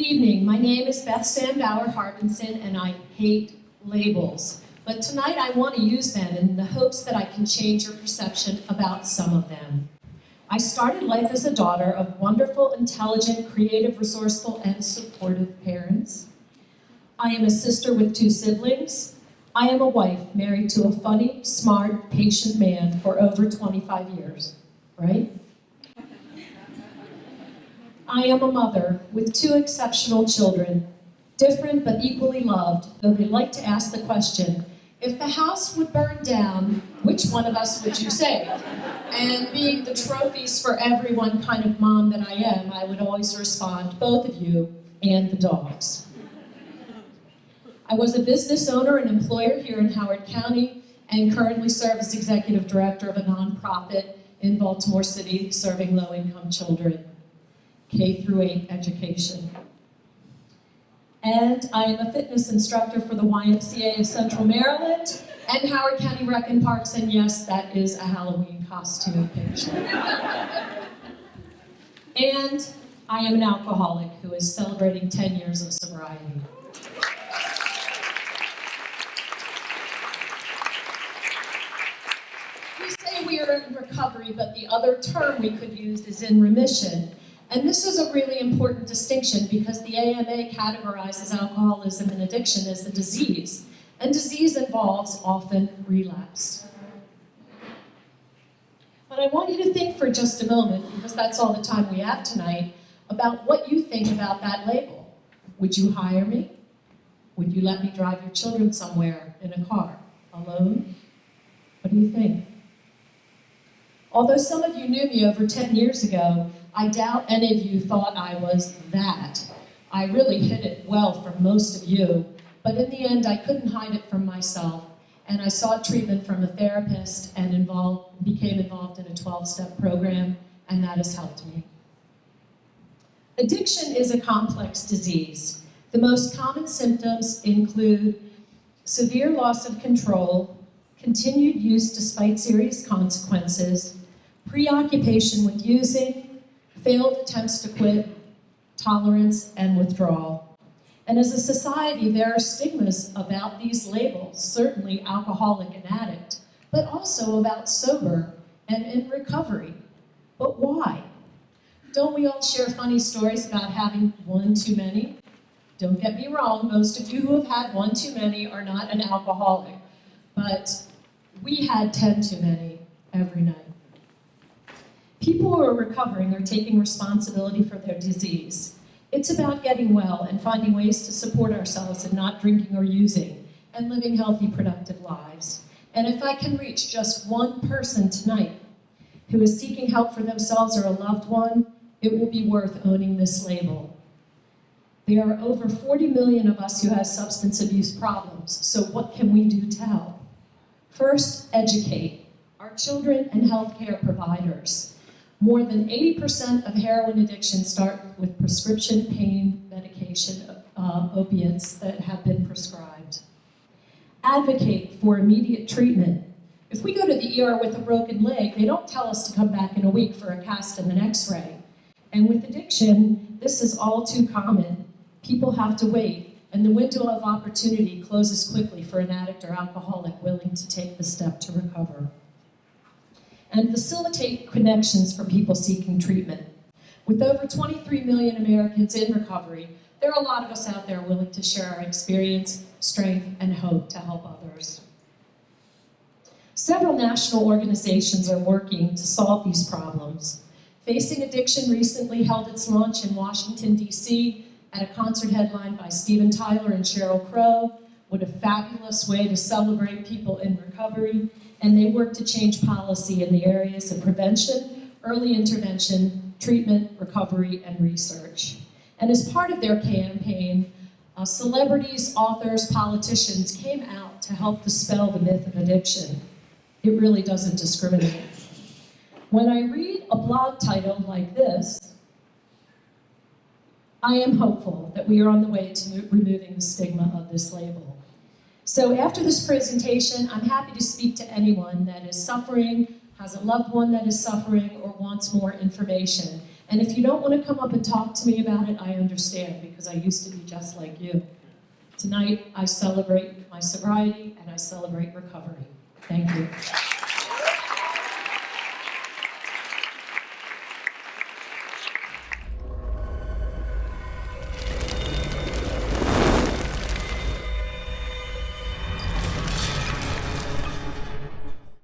evening. My name is Beth Harbinson, and I hate labels. But tonight I want to use them in the hopes that I can change your perception about some of them. I started life as a daughter of wonderful, intelligent, creative, resourceful, and supportive parents. I am a sister with 2 siblings. I am a wife married to a funny, smart, patient man for over 25 years, right? I am a mother with 2 exceptional children, different but equally loved, though they like to ask the question, if the house would burn down, which one of us would you save? And being the trophies for everyone kind of mom that I am, I would always respond, both of you and the dogs. I was a business owner and employer here in Howard County and currently serve as executive director of a nonprofit in Baltimore City serving low-income children. K-8 education. And I am a fitness instructor for the YMCA of Central Maryland and Howard County Rec and Parks, and yes, that is a Halloween costume picture. And I am an alcoholic who is celebrating 10 years of sobriety. We say we are in recovery, but the other term we could use is in remission. And this is a really important distinction because the AMA categorizes alcoholism and addiction as a disease. And disease involves often relapse. But I want you to think for just a moment, because that's all the time we have tonight, about what you think about that label. Would you hire me? Would you let me drive your children somewhere in a car, alone? What do you think? Although some of you knew me over 10 years ago, I doubt any of you thought I was that. I really hid it well from most of you, but in the end I couldn't hide it from myself, and I sought treatment from a therapist and became involved in a 12-step program, and that has helped me. Addiction is a complex disease. The most common symptoms include severe loss of control, continued use despite serious consequences, preoccupation with using, failed attempts to quit, tolerance, and withdrawal. And as a society, there are stigmas about these labels, certainly alcoholic and addict, but also about sober and in recovery. But why? Don't we all share funny stories about having one too many? Don't get me wrong, most of you who have had one too many are not an alcoholic, but we had 10 too many every night. People who are recovering are taking responsibility for their disease. It's about getting well and finding ways to support ourselves and not drinking or using, and living healthy, productive lives. And if I can reach just one person tonight who is seeking help for themselves or a loved one, it will be worth owning this label. There are over 40 million of us who have substance abuse problems, so what can we do to help? First, educate our children and healthcare providers. More than 80% of heroin addictions start with prescription pain medication, opiates that have been prescribed. Advocate for immediate treatment. If we go to the ER with a broken leg, they don't tell us to come back in a week for a cast and an x-ray. And with addiction, this is all too common. People have to wait, and the window of opportunity closes quickly for an addict or alcoholic willing to take the step to recover. And facilitate connections for people seeking treatment. With over 23 million Americans in recovery, there are a lot of us out there willing to share our experience, strength, and hope to help others. Several national organizations are working to solve these problems. Facing Addiction recently held its launch in Washington, D.C. at a concert headlined by Steven Tyler and Sheryl Crow. What a fabulous way to celebrate people in recovery. And they work to change policy in the areas of prevention, early intervention, treatment, recovery, and research. And as part of their campaign, celebrities, authors, politicians came out to help dispel the myth of addiction. It really doesn't discriminate. When I read a blog title like this, I am hopeful that we are on the way to removing the stigma of this label. So after this presentation, I'm happy to speak to anyone that is suffering, has a loved one that is suffering, or wants more information. And if you don't want to come up and talk to me about it, I understand, because I used to be just like you. Tonight, I celebrate my sobriety and I celebrate recovery. Thank you.